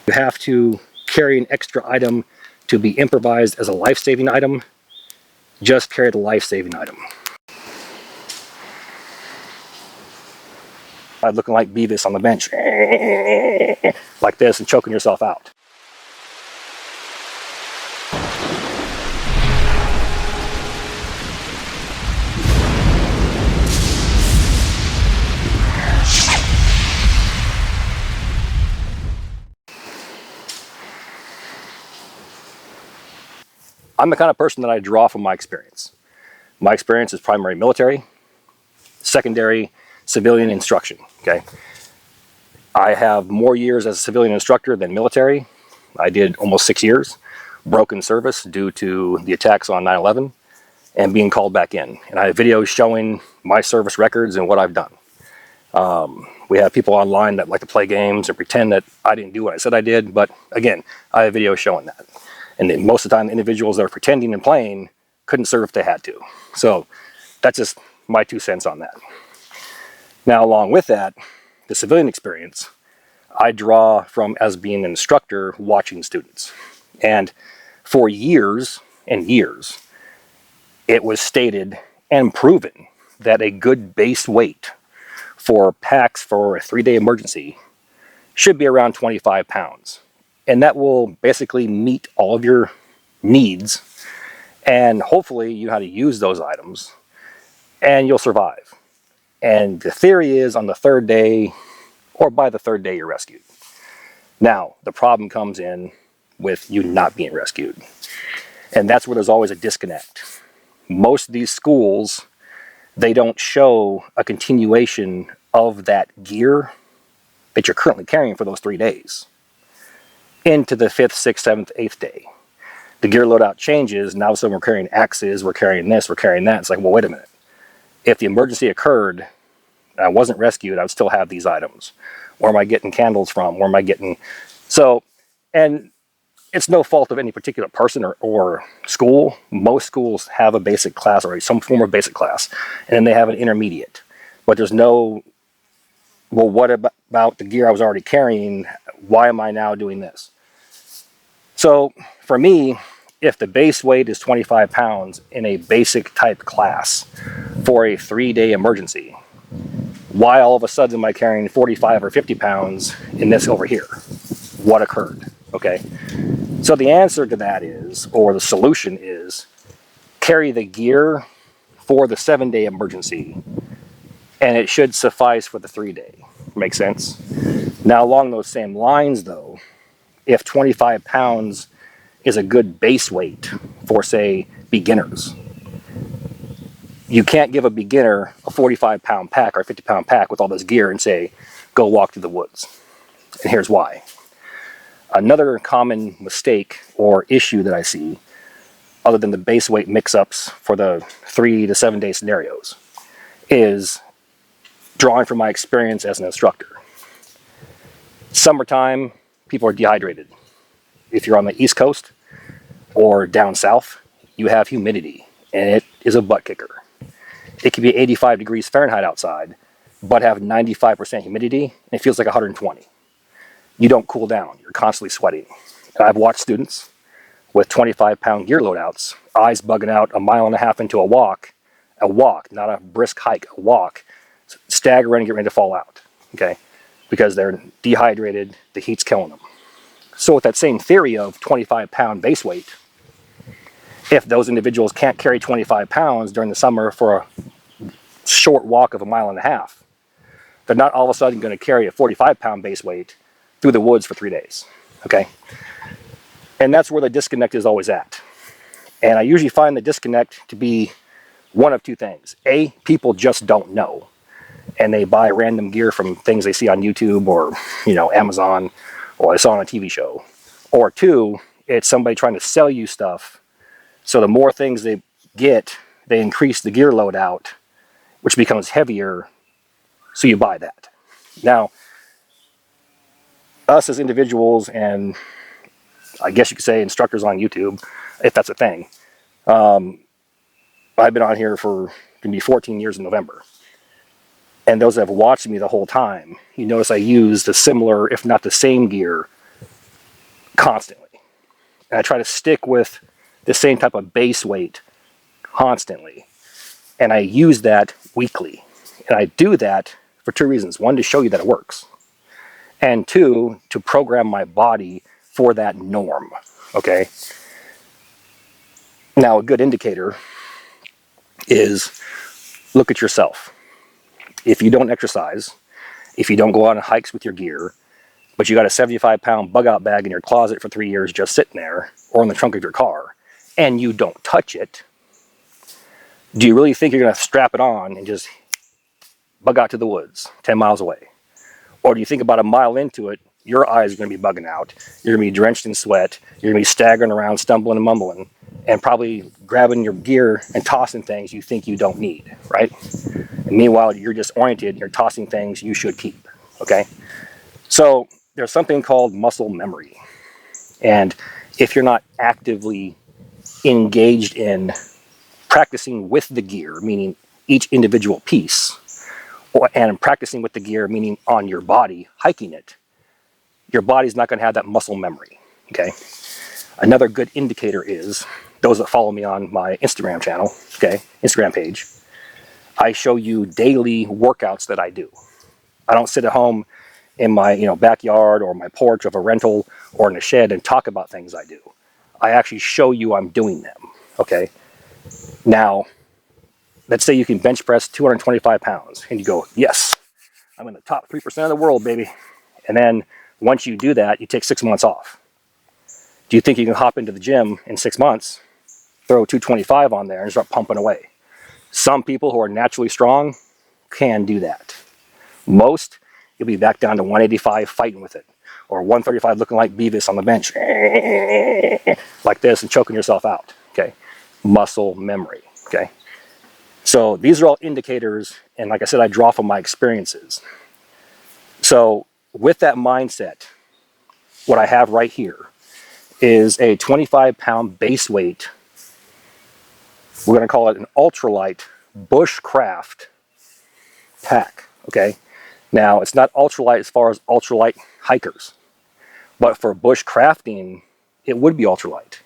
You have to carry an extra item to be improvised as a life-saving item. Just carry the life-saving item. I'm looking like Beavis on the bench, like this, and choking yourself out. I'm the kind of person that I draw from my experience. My experience is primary military, secondary civilian instruction, okay? I have more years as a civilian instructor than military. I did almost 6 years, broke in service due to the attacks on 9/11 and being called back in. And I have videos showing my service records and what I've done. We have people online that like to play games and pretend that I didn't do what I said I did, but again, I have videos showing that. And most of the time, the individuals that are pretending and playing couldn't serve if they had to. So that's just my 2 cents on that. Now, along with that, the civilian experience, I draw from as being an instructor watching students. And for years and years, it was stated and proven that a good base weight for packs for a 3-day emergency should be around 25 pounds. And that will basically meet all of your needs, and hopefully you know how to use those items, and you'll survive. And the theory is on the 3rd day, or by the 3rd day, you're rescued. Now, the problem comes in with you not being rescued. And that's where there's always a disconnect. Most of these schools, they don't show a continuation of that gear that you're currently carrying for those 3 days into the 5th, 6th, 7th, 8th day. The gear loadout changes. Now suddenly we're carrying axes, we're carrying this, we're carrying that. It's like, well, wait a minute. If the emergency occurred and I wasn't rescued, I would still have these items. Where am I getting candles from? Where am I getting... So, and it's no fault of any particular person or school. Most schools have a basic class or some form of basic class, and then they have an intermediate. But there's no, well, what about the gear I was already carrying? Why am I now doing this? So for me, if the base weight is 25 pounds in a basic type class for a 3-day emergency, why all of a sudden am I carrying 45 or 50 pounds in this over here? What occurred? Okay. So the answer to that is, or the solution is, carry the gear for the 7-day emergency, and it should suffice for the 3-day. Make sense? Now, along those same lines, though, if 25 pounds is a good base weight for, say, beginners, you can't give a beginner a 45-pound pack or a 50-pound pack with all this gear and say, go walk through the woods. And here's why. Another common mistake or issue that I see, other than the base weight mix-ups for the 3 to 7-day scenarios, is drawing from my experience as an instructor. Summertime, people are dehydrated. If you're on the East Coast or down south, you have humidity, and it is a butt kicker. It can be 85 degrees Fahrenheit outside, but have 95% humidity, and it feels like 120. You don't cool down. You're constantly sweating. And I've watched students with 25-pound gear loadouts, eyes bugging out a mile and a half into a walk, not a brisk hike, a walk, staggering and get ready to fall out, okay? Because they're dehydrated, the heat's killing them. So with that same theory of 25-pound base weight, if those individuals can't carry 25 pounds during the summer for a short walk of a mile and a half, they're not all of a sudden going to carry a 45-pound base weight through the woods for 3 days, okay? And that's where the disconnect is always at. And I usually find the disconnect to be one of 2 things. A, people just don't know, and they buy random gear from things they see on YouTube or, you know, Amazon, or I saw on a TV show. Or 2, it's somebody trying to sell you stuff, so the more things they get, they increase the gear loadout, which becomes heavier, so you buy that. Now, us as individuals, and I guess you could say instructors on YouTube, if that's a thing, I've been on here for, going to be 14 years in November. And those that have watched me the whole time, you notice I use the similar, if not the same gear, constantly. And I try to stick with the same type of base weight constantly. And I use that weekly. And I do that for two reasons. One, to show you that it works. And two, to program my body for that norm. Okay? Now, a good indicator is look at yourself. If you don't exercise, if you don't go on hikes with your gear, but you got a 75-pound bug-out bag in your closet for 3 years just sitting there, or in the trunk of your car, and you don't touch it, do you really think you're going to strap it on and just bug out to the woods 10 miles away? Or do you think about a mile into it, your eyes are going to be bugging out, you're going to be drenched in sweat, you're going to be staggering around, stumbling and mumbling, and probably grabbing your gear and tossing things you think you don't need, right? And meanwhile, you're disoriented and you're tossing things you should keep, okay? So there's something called muscle memory. And if you're not actively engaged in practicing with the gear, meaning each individual piece, and practicing with the gear, meaning on your body, hiking it, your body's not going to have that muscle memory, okay? Another good indicator is, those that follow me on my Instagram channel, okay, Instagram page, I show you daily workouts that I do. I don't sit at home in my backyard or my porch of a rental or in a shed and talk about things I do. I actually show you I'm doing them, okay? Now, let's say you can bench press 225 pounds and you go, yes, I'm in the top 3% of the world, baby. And then once you do that, you take 6 months off. Do you think you can hop into the gym in 6 months, throw 225 on there and start pumping away? Some people who are naturally strong can do that. Most, you'll be back down to 185 fighting with it, or 135 looking like Beavis on the bench, like this, and choking yourself out, okay? Muscle memory, okay? So these are all indicators, and like I said, I draw from my experiences. So with that mindset, what I have right here is a 25-pound base weight. We're going to call it an Ultralight Bushcraft pack, okay? Now, it's not ultralight as far as ultralight hikers, but for bush crafting, it would be ultralight.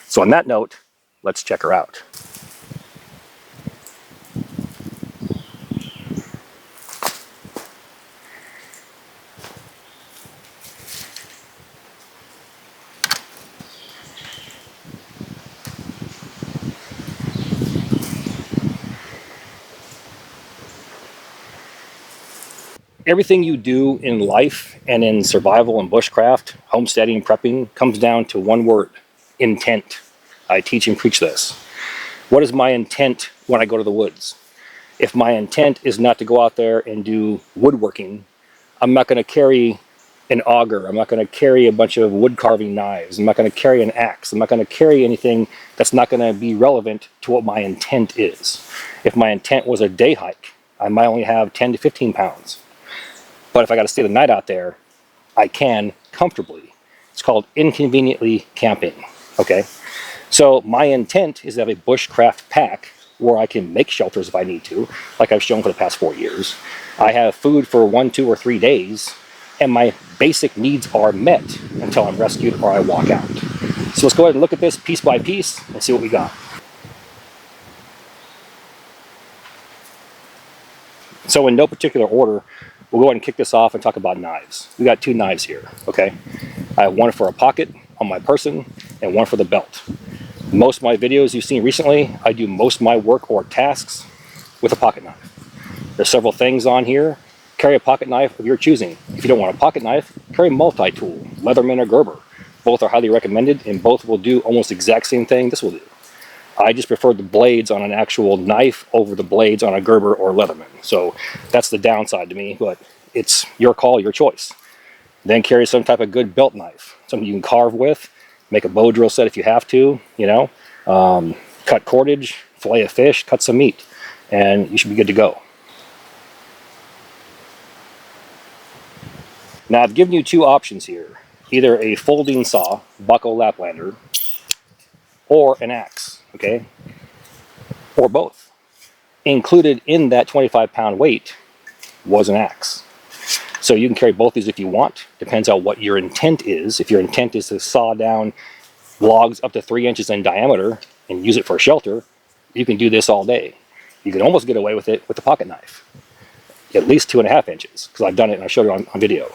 So on that note, let's check her out. Everything you do in life and in survival and bushcraft, homesteading, prepping, comes down to one word: intent. I teach and preach this. What is my intent when I go to the woods? If my intent is not to go out there and do woodworking, I'm not going to carry an auger. I'm not going to carry a bunch of wood carving knives. I'm not going to carry an axe. I'm not going to carry anything that's not going to be relevant to what my intent is. If my intent was a day hike, I might only have 10 to 15 pounds. But if I got to stay the night out there, I can comfortably. It's called inconveniently camping, okay? So my intent is to have a bushcraft pack where I can make shelters if I need to, like I've shown for the past 4 years. I have food for 1, 2, or 3 days, and my basic needs are met until I'm rescued or I walk out. So let's go ahead and look at this piece by piece and see what we got. So in no particular order, we'll go ahead and kick this off and talk about knives. We got 2 knives here, okay? I have one for a pocket on my person and one for the belt. Most of my videos you've seen recently, I do most of my work or tasks with a pocket knife. There's several things on here. Carry a pocket knife of your choosing. If you don't want a pocket knife, carry a multi-tool, Leatherman or Gerber. Both are highly recommended and both will do almost the exact same thing this will do. I just prefer the blades on an actual knife over the blades on a Gerber or Leatherman. So that's the downside to me, but it's your call, your choice. Then carry some type of good belt knife, something you can carve with, make a bow drill set if you have to, cut cordage, fillet a fish, cut some meat, and you should be good to go. Now I've given you 2 options here, either a folding saw, Bucko Laplander, or an axe, okay? Or both. Included in that 25-pound weight was an axe. So you can carry both these if you want. Depends on what your intent is. If your intent is to saw down logs up to 3 inches in diameter and use it for shelter, you can do this all day. You can almost get away with it with a pocket knife, at least 2.5 inches, because I've done it and I showed it on video.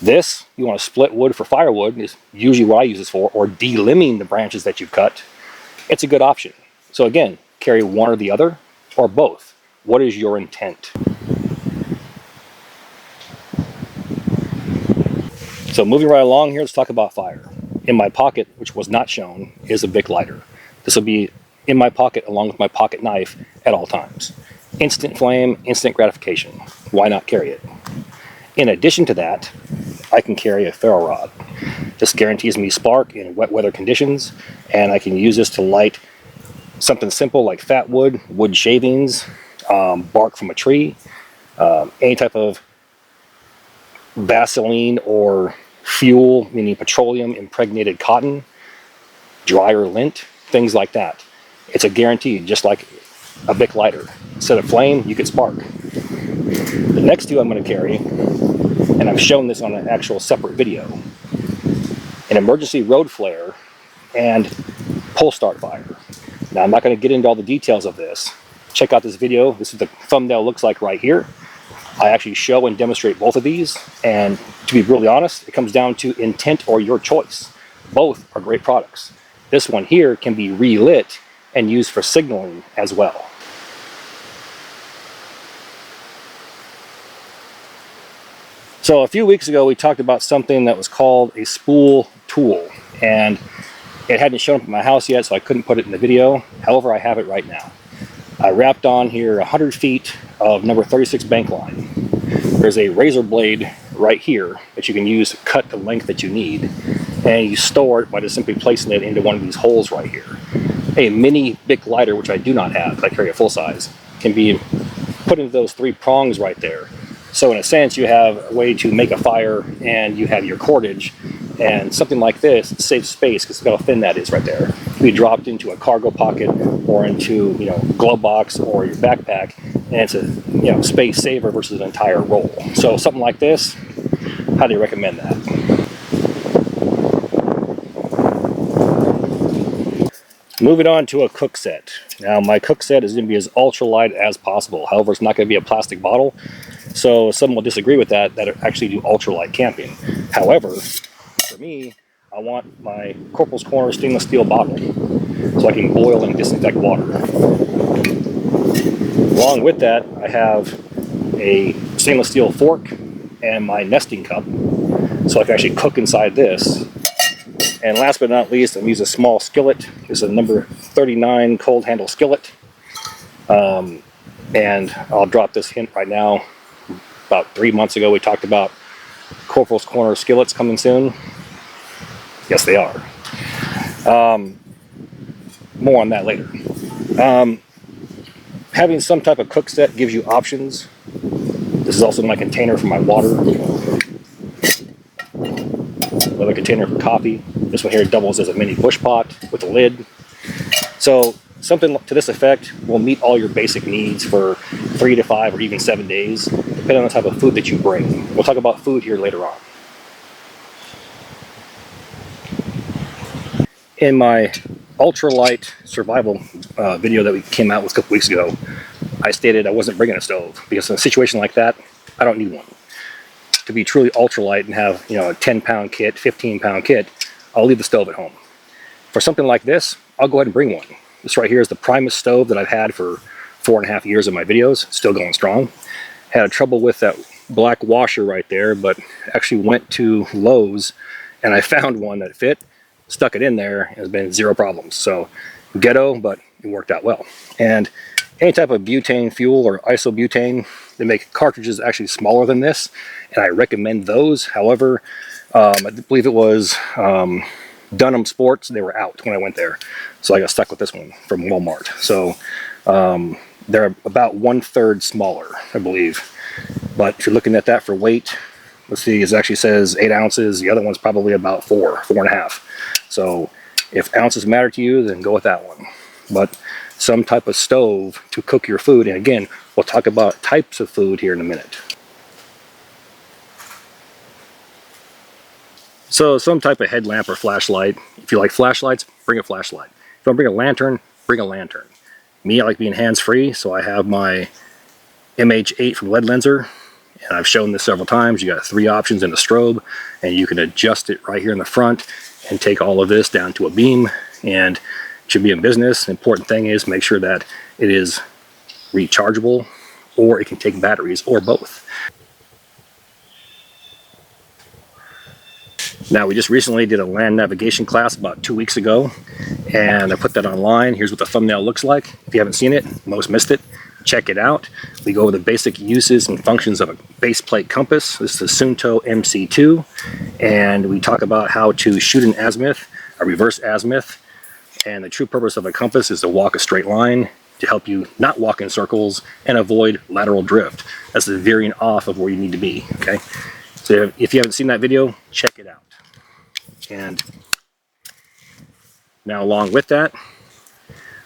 This, you want to split wood for firewood, is usually what I use this for, or delimbing the branches that you've cut. It's a good option. So again, carry one or the other, or both. What is your intent? So moving right along here, let's talk about fire. In my pocket, which was not shown, is a Bic lighter. This will be in my pocket along with my pocket knife at all times. Instant flame, instant gratification. Why not carry it? In addition to that, I can carry a ferro rod. This guarantees me spark in wet weather conditions, and I can use this to light something simple like fat wood, wood shavings, bark from a tree, any type of Vaseline or fuel, meaning petroleum impregnated cotton, dryer lint, things like that. It's a guarantee, just like a Bic lighter. Instead of flame, you can spark. The next two I'm going to carry, and I've shown this on an actual separate video, an emergency road flare and pull start fire. Now I'm not going to get into all the details of this. Check out this video. This is what the thumbnail looks like right here. I actually show and demonstrate both of these, and to be really honest, it comes down to intent or your choice. Both are great products. This one here can be relit and used for signaling as well. So a few weeks ago we talked about something that was called a spool tool, and it hadn't shown up in my house yet, so I couldn't put it in the video. However, I have it right now. I wrapped on here 100 feet of number 36 bank line. There's a razor blade right here that you can use to cut the length that you need, and you store it by just simply placing it into one of these holes right here. A mini Bic lighter, which I do not have, but I carry a full size, can be put into those 3 prongs right there. So in a sense, you have a way to make a fire, and you have your cordage, and something like this saves space because look how thin that is right there. It can be dropped into a cargo pocket or into, glove box or your backpack, and it's a space saver versus an entire roll. So something like this, highly recommend that. Moving on to a cook set. Now my cook set is going to be as ultralight as possible. However, it's not going to be a plastic bottle. So some will disagree with that actually do ultralight camping. However, for me, I want my Corporals Corner stainless steel bottle so I can boil and disinfect water. Along with that, I have a stainless steel fork and my nesting cup so I can actually cook inside this. And last but not least, I'm using a small skillet. This is a number 39 cold handle skillet. And I'll drop this hint right now. About 3 months ago, we talked about Corporals Corner skillets coming soon. Yes, they are. More on that later. Having some type of cook set gives you options. This is also my container for my water. Another container for coffee. This one here doubles as a mini bush pot with a lid. So something to this effect will meet all your basic needs for 3 to 5 or even 7 days, depending on the type of food that you bring. We'll talk about food here later on. In my ultralight survival video that we came out with a couple weeks ago, I stated I wasn't bringing a stove because in a situation like that, I don't need one. To be truly ultralight and have a 10-pound kit, 15-pound kit, I'll leave the stove at home. For something like this, I'll go ahead and bring one. This right here is the Primus stove that I've had for 4.5 years of my videos, still going strong. Had trouble with that black washer right there, but actually went to Lowe's and I found one that fit, stuck it in there, and has been 0 problems. So ghetto, but it worked out well. And any type of butane fuel or isobutane, they make cartridges actually smaller than this, and I recommend those. However, I believe it was Dunham Sports, they were out when I went there, so I got stuck with this one from Walmart. So they're about 1/3 smaller, I believe, but if you're looking at that for weight, let's see, it actually says 8 ounces. The other one's probably about 4.5. So if ounces matter to you, then go with that one. But some type of stove to cook your food, and again, we'll talk about types of food here in a minute. So some type of headlamp or flashlight. If you like flashlights, bring a flashlight. If you want to bring a lantern, bring a lantern. Me, I like being hands-free, so I have my MH8 from Lead Lenser, and I've shown this several times. You got 3 options in the strobe, and you can adjust it right here in the front and take all of this down to a beam, and it should be in business. The important thing is make sure that it is rechargeable, or it can take batteries, or both. Now, we just recently did a land navigation class about 2 weeks ago, and I put that online. Here's what the thumbnail looks like. If you haven't seen it, most missed it, check it out. We go over the basic uses and functions of a base plate compass. This is the Suunto MC2, and we talk about how to shoot an azimuth, a reverse azimuth, and the true purpose of a compass is to walk a straight line to help you not walk in circles and avoid lateral drift. That's the veering off of where you need to be, okay? So if you haven't seen that video, check it out. And now, along with that,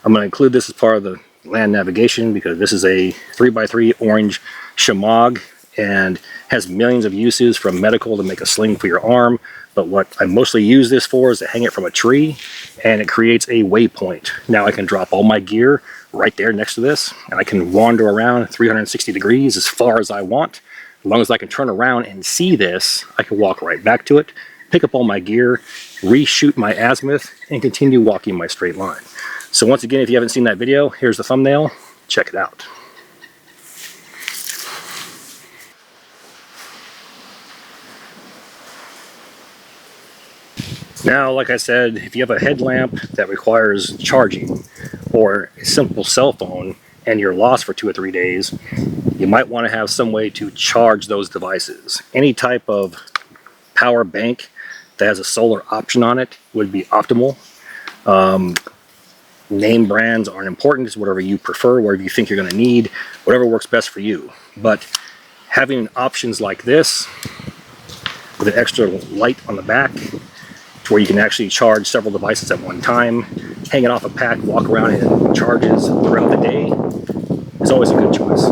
I'm going to include this as part of the land navigation because this is a 3x3 orange shamog and has millions of uses, from medical to make a sling for your arm. But what I mostly use this for is to hang it from a tree, and it creates a waypoint. Now I can drop all my gear right there next to this, and I can wander around 360 degrees as far as I want. As long as I can turn around and see this, I can walk right back to it, pick up all my gear, reshoot my azimuth, and continue walking my straight line. So once again, if you haven't seen that video, here's the thumbnail. Check it out. Now, like I said, if you have a headlamp that requires charging, or a simple cell phone, and you're lost for 2 or 3 days, you might want to have some way to charge those devices. Any type of power bank that has a solar option on it would be optimal. Name brands aren't important. It's whatever you prefer, whatever you think you're going to need, whatever works best for you. But having options like this with an extra light on the back to where you can actually charge several devices at one time, hang it off a pack, walk around, and it charges throughout the day is always a good choice.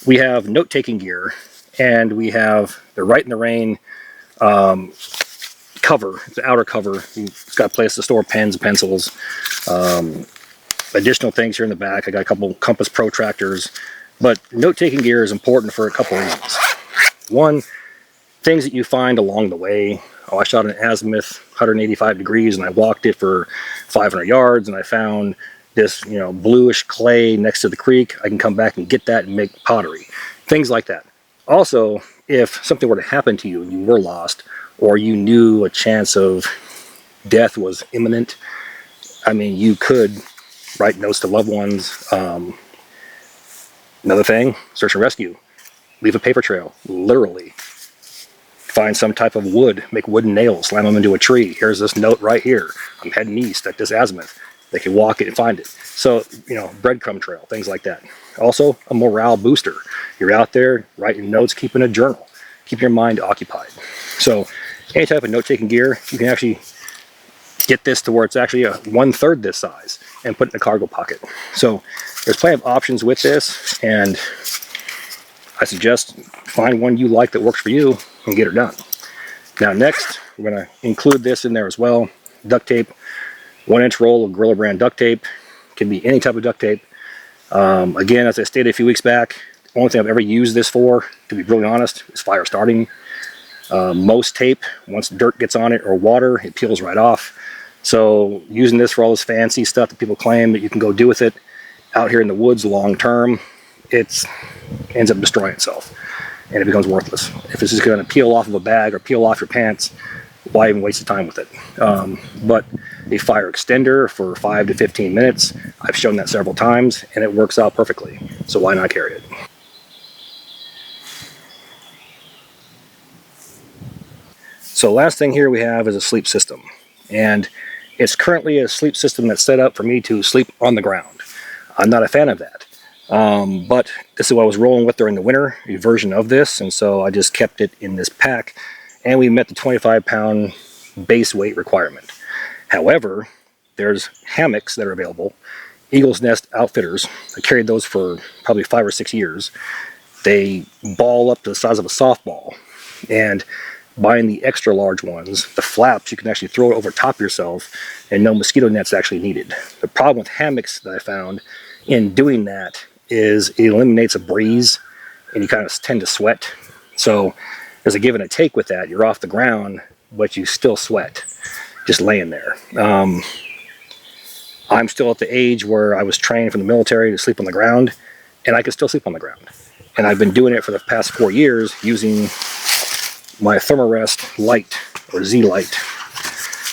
We have note-taking gear, and we have the Right in the Rain cover, the outer cover. It's got a place to store pens, pencils, additional things here in the back. I got a couple compass protractors, but note-taking gear is important for a couple reasons. One, things that you find along the way. Oh, I shot an azimuth 185 degrees and I walked it for 500 yards and I found this, bluish clay next to the creek. I can come back and get that and make pottery. Things like that. Also, if something were to happen to you and you were lost, or you knew a chance of death was imminent, I mean, you could write notes to loved ones. Another thing, search and rescue. Leave a paper trail, literally. Find some type of wood, make wooden nails, slam them into a tree. Here's this note right here. I'm heading east at this azimuth. They can walk it and find it. So, breadcrumb trail, things like that. Also, a morale booster. You're out there writing notes, keeping a journal, keep your mind occupied. So, any type of note-taking gear, you can actually get this to where it's actually a 1/3 this size and put it in a cargo pocket. So, there's plenty of options with this, and I suggest find one you like that works for you and get her done. Now, next, we're going to include this in there as well. Duct tape. 1-inch roll of Gorilla Brand duct tape. Can be any type of duct tape. Again, as I stated a few weeks back, the only thing I've ever used this for, to be really honest, is fire starting. Most tape, once dirt gets on it or water, it peels right off. So using this for all this fancy stuff that people claim that you can go do with it out here in the woods long term, it ends up destroying itself and it becomes worthless. If it's just going to peel off of a bag or peel off your pants, why even waste the time with it? But a fire extender for 5 to 15 minutes, I've shown that several times and it works out perfectly. So why not carry it? So last thing here we have is a sleep system, and it's currently a sleep system that's set up for me to sleep on the ground. I'm not a fan of that, but this is what I was rolling with during the winter, a version of this, and so I just kept it in this pack, and we met the 25-pound base weight requirement. However, there's hammocks that are available Eagle's Nest Outfitters. I carried those for probably 5 or 6 years. They ball up to the size of a softball. And buying the extra large ones, the flaps, you can actually throw it over top yourself and no mosquito net's actually needed. The problem with hammocks that I found in doing that is it eliminates a breeze and you kind of tend to sweat. So there's a give and a take with that. You're off the ground, but you still sweat just laying there. I'm still at the age where I was trained from the military to sleep on the ground, and I can still sleep on the ground. And I've been doing it for the past 4 years using my Thermarest Light, or Z-Light.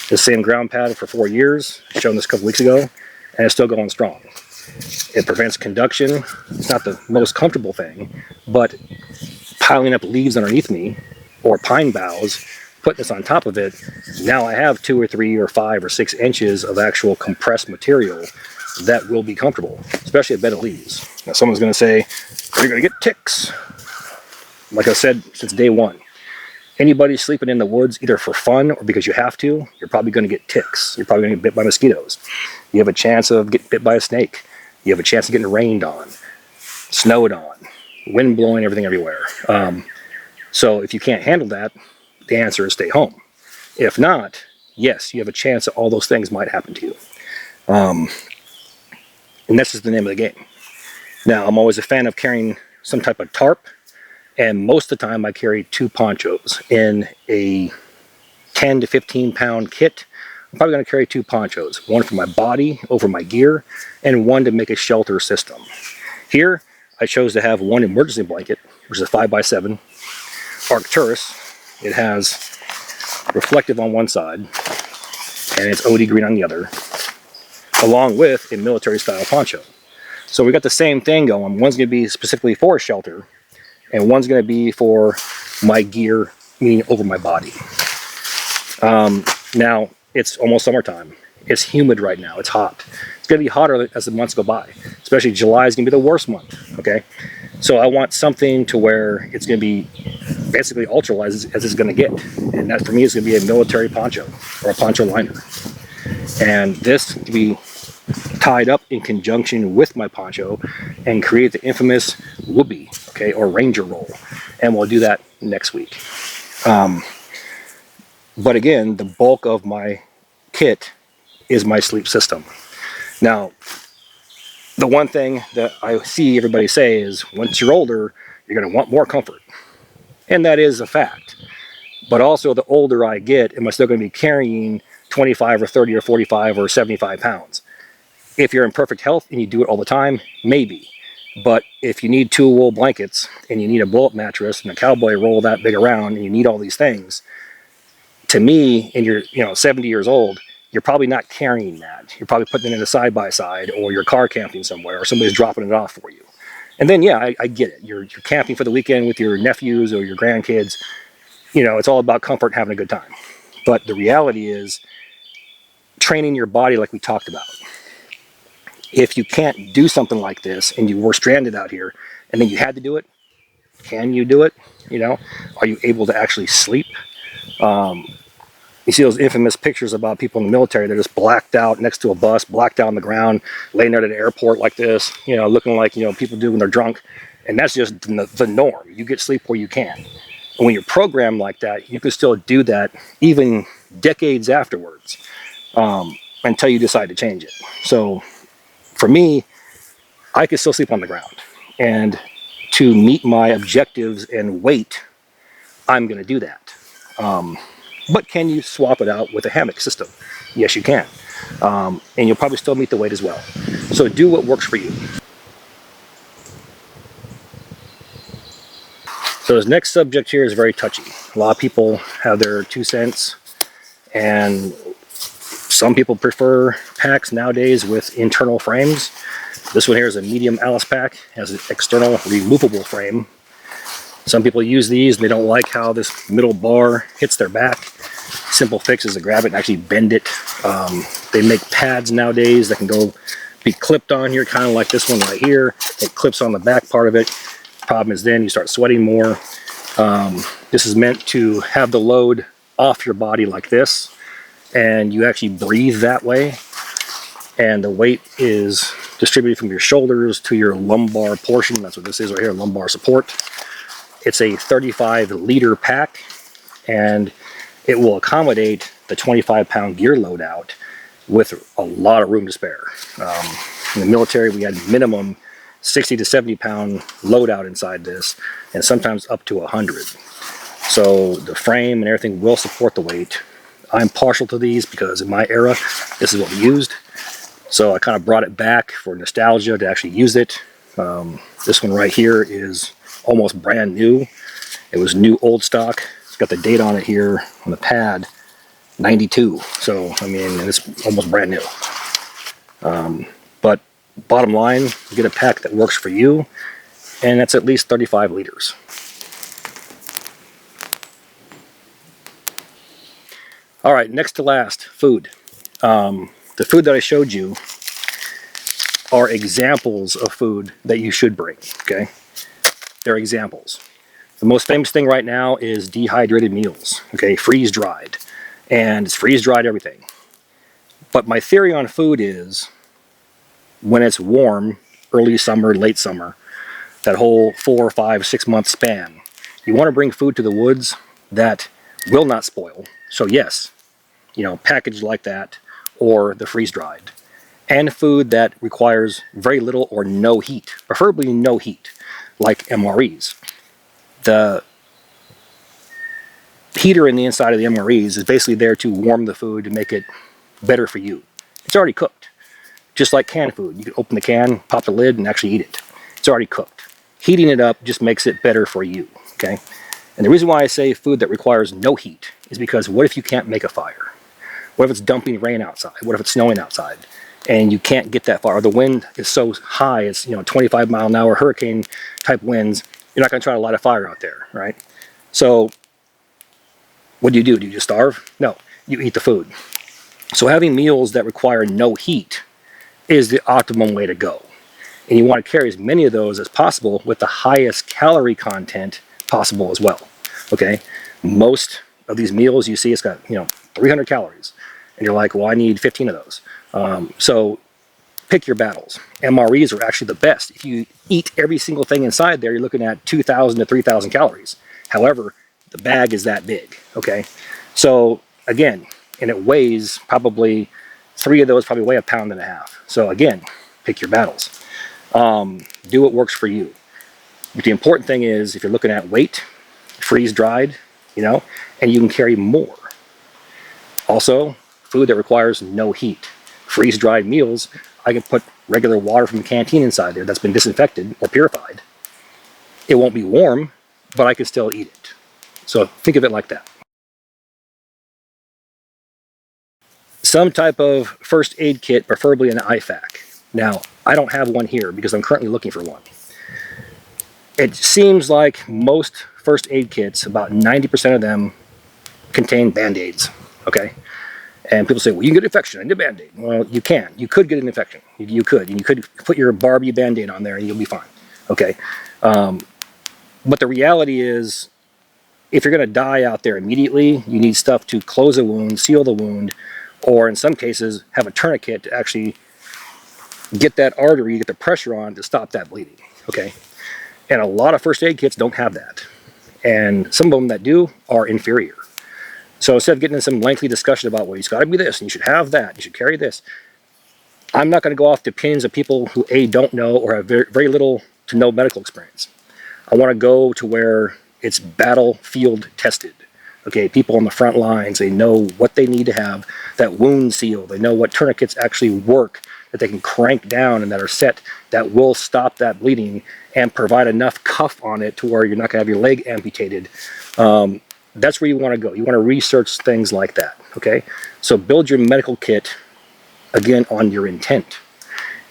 The same ground pad for 4 years, shown this a couple weeks ago, and it's still going strong. It prevents conduction. It's not the most comfortable thing, but piling up leaves underneath me, or pine boughs, putting this on top of it, now I have 2 or 3 or 5 or 6 inches of actual compressed material that will be comfortable, especially a bed of leaves. Now someone's going to say, you're going to get ticks. Like I said since day one, anybody sleeping in the woods either for fun or because you have to, you're probably going to get ticks. You're probably going to get bit by mosquitoes. You have a chance of getting bit by a snake. You have a chance of getting rained on, snowed on, wind blowing everything everywhere. So if you can't handle that, the answer is stay home. If not, yes, you have a chance that all those things might happen to you. And this is the name of the game. Now, I'm always a fan of carrying some type of tarp, and most of the time I carry 2 ponchos. In a 10 to 15 pound kit, I'm probably going to carry 2 ponchos. One for my body, over my gear, and one to make a shelter system. Here, I chose to have one emergency blanket, which is a 5x7 Arcturus. It has reflective on one side, and it's OD green on the other, along with a military style poncho. So we got the same thing going. One's going to be specifically for a shelter, and one's going to be for my gear, meaning over my body. Now, it's almost summertime. It's humid right now. It's hot. It's going to be hotter as the months go by. Especially July is going to be the worst month, okay? So I want something to where it's going to be basically ultralight as it's going to get. And that for me is going to be a military poncho or a poncho liner. And this can be tied up in conjunction with my poncho and create the infamous whoopee, okay, or ranger roll. And we'll do that next week. But again, the bulk of my kit is my sleep system. Now, the one thing that I see everybody say is once you're older, you're going to want more comfort. And that is a fact. But also, the older I get, am I still going to be carrying 25 or 30 or 45 or 75 pounds? If you're in perfect health and you do it all the time, maybe. But if you need 2 wool blankets and you need a bullet mattress and a cowboy roll that big around and you need all these things, to me, and you're 70 years old, you're probably not carrying that. You're probably putting it in a side-by-side, or you're car camping somewhere, or somebody's dropping it off for you. And then, yeah, I get it. You're camping for the weekend with your nephews or your grandkids. It's all about comfort and having a good time. But the reality is training your body like we talked about. If you can't do something like this and you were stranded out here and then you had to do it, can you do it? Are you able to actually sleep? You see those infamous pictures about people in the military, they're just blacked out next to a bus, blacked out on the ground, laying there at an airport like this, looking like, people do when they're drunk. And that's just the norm. You get sleep where you can. And when you're programmed like that, you can still do that even decades afterwards, until you decide to change it. So for me, I can still sleep on the ground. And to meet my objectives and weight, I'm going to do that. But can you swap it out with a hammock system? Yes, you can. And you'll probably still meet the weight as well. So do what works for you. So this next subject here is very touchy. A lot of people have their 2 cents, and some people prefer packs nowadays with internal frames. This one here is a medium Alice pack, has an external removable frame. Some people use these and they don't like how this middle bar hits their back. Simple fix is to grab it and actually bend it. They make pads nowadays that can be clipped on here, kind of like this one right here. It clips on the back part of it. Problem is then you start sweating more. This is meant to have the load off your body like this, and you actually breathe that way. and the weight is distributed from your shoulders to your lumbar portion. That's what this is right here, lumbar support. It's a 35-liter pack, and it will accommodate the 25-pound gear loadout with a lot of room to spare. In the military, we had minimum 60 to 70-pound loadout inside this, and sometimes up to 100. So the frame and everything will support the weight. I'm partial to these because in my era, this is what we used. So I kind of brought it back for nostalgia to actually use it. This one right here is almost brand new. It was new old stock. It's got the date on it here on the pad, 92. So, I mean, it's almost brand new. But bottom line, get a pack that works for you, and that's at least 35 liters. All right, next to last, food. The food that I showed you are examples of food that you should bring, okay? They're examples. The most famous thing right now is dehydrated meals, okay? Freeze-dried. And it's freeze-dried everything. But my theory on food is when it's warm, early summer, late summer, that whole 4, 5, 6 month span, you want to bring food to the woods that will not spoil. So yes, you know, packaged like that, or the freeze-dried. And food that requires very little or no heat, preferably no heat, like MREs. The heater in the inside of the MREs is basically there to warm the food to make it better for you. It's already cooked. Just like canned food. You can open the can, pop the lid, and actually eat it. It's already cooked. Heating it up just makes it better for you, okay? And the reason why I say food that requires no heat is because what if you can't make a fire? What if it's dumping rain outside? What if it's snowing outside? And you can't get that far, or the wind is so high, it's 25-mile-an-hour hurricane type winds, you're not going to try to light a fire out there, right? So what do? Do you just starve? No, you eat the food. So having meals that require no heat is the optimum way to go. And you want to carry as many of those as possible with the highest calorie content possible as well, okay? Most of these meals you see, it's got 300 calories. And you're like, well, I need 15 of those. So pick your battles. MREs are actually the best. If you eat every single thing inside there, you're looking at 2,000 to 3,000 calories. However, the bag is that big, okay? So again, and it weighs probably, 3 of those probably weigh 1.5 pounds. So again, pick your battles. Do what works for you. But the important thing is, if you're looking at weight, freeze-dried, and you can carry more. Also, food that requires no heat. Freeze-dried meals, I can put regular water from the canteen inside there that's been disinfected or purified. It won't be warm, but I can still eat it. So think of it like that. Some type of first aid kit, preferably an IFAK. Now, I don't have one here because I'm currently looking for one. It seems like most first aid kits, about 90% of them contain Band-Aids, okay? And people say, well, you can get an infection, I need a Band-Aid. Well, you can. You could get an infection. You could. And you could put your Barbie Band-Aid on there and you'll be fine, okay? But the reality is, if you're going to die out there immediately, you need stuff to close a wound, seal the wound, or in some cases, have a tourniquet to actually get that artery, get the pressure on to stop that bleeding, okay? And a lot of first aid kits don't have that. And some of them that do are inferior. So instead of getting in some lengthy discussion about, well, it's got to be this, and you should have that, you should carry this, I'm not going to go off the opinions of people who A, don't know or have very, very little to no medical experience. I want to go to where it's battlefield tested. Okay, people on the front lines, they know what they need to have, that wound seal, they know what tourniquets actually work, that they can crank down and that are set that will stop that bleeding and provide enough cuff on it to where you're not going to have your leg amputated. That's where you want to go. You want to research things like that, okay? So build your medical kit, again, on your intent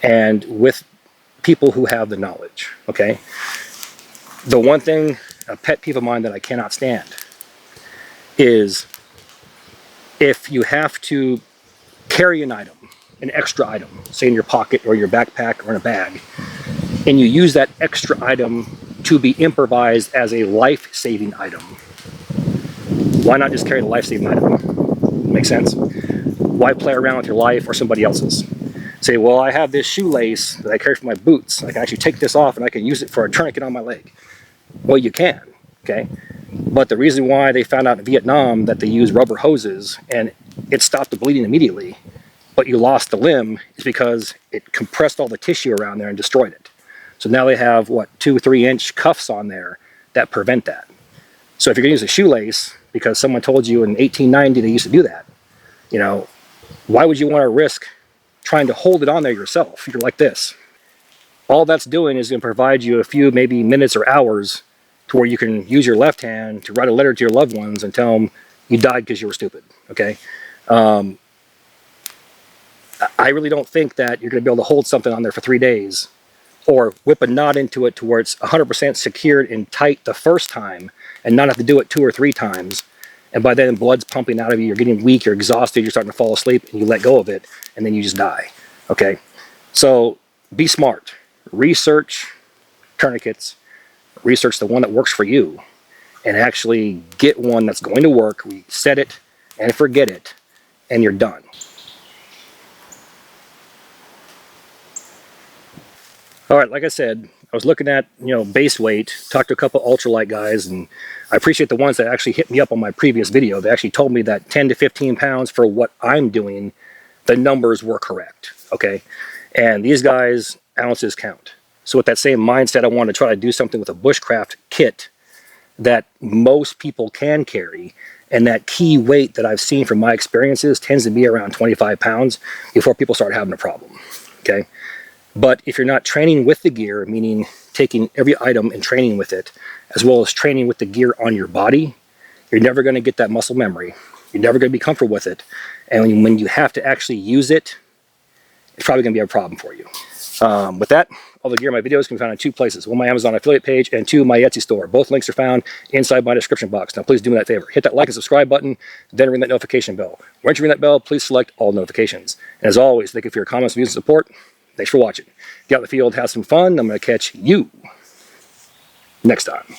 and with people who have the knowledge, okay? The one thing, a pet peeve of mine that I cannot stand is if you have to carry an item, an extra item, say in your pocket or your backpack or in a bag, and you use that extra item to be improvised as a life-saving item. Why not just carry the life-saving item? Makes sense? Why play around with your life or somebody else's? Say, well, I have this shoelace that I carry for my boots. I can actually take this off and I can use it for a tourniquet on my leg. Well, you can, okay? But the reason why they found out in Vietnam that they use rubber hoses and it stopped the bleeding immediately, but you lost the limb, is because it compressed all the tissue around there and destroyed it. So now they have, what, 2-3 inch cuffs on there that prevent that. So if you're gonna use a shoelace because someone told you in 1890 they used to do that, you know, why would you want to risk trying to hold it on there yourself? You're like this. All that's doing is going to provide you a few maybe minutes or hours to where you can use your left hand to write a letter to your loved ones and tell them you died because you were stupid, okay? I really don't think that you're going to be able to hold something on there for 3 days or whip a knot into it to where it's 100% secured and tight the first time and not have to do it 2 or 3 times. And by then blood's pumping out of you, you're getting weak, you're exhausted, you're starting to fall asleep, and you let go of it, and then you just die, okay? So be smart. Research tourniquets, research the one that works for you, and actually get one that's going to work. We set it and forget it, and you're done. All right, like I said, I was looking at, you know, base weight, talked to a couple ultralight guys, and I appreciate the ones that actually hit me up on my previous video. They actually told me that 10 to 15 pounds for what I'm doing, the numbers were correct, okay? And these guys, ounces count. So with that same mindset, I want to try to do something with a Bushcraft kit that most people can carry, and that key weight that I've seen from my experiences tends to be around 25 pounds before people start having a problem, okay? But if you're not training with the gear, meaning taking every item and training with it, as well as training with the gear on your body, you're never going to get that muscle memory. You're never going to be comfortable with it. And when you have to actually use it, it's probably going to be a problem for you. With that, all the gear in my videos can be found in 2 places. 1, my Amazon affiliate page, and 2, my Etsy store. Both links are found inside my description box. Now, please do me that favor. Hit that like and subscribe button, then ring that notification bell. Once you ring that bell, please select all notifications. And as always, thank you for your comments, views, and support. Thanks for watching. Get out in the field, have some fun. I'm going to catch you next time.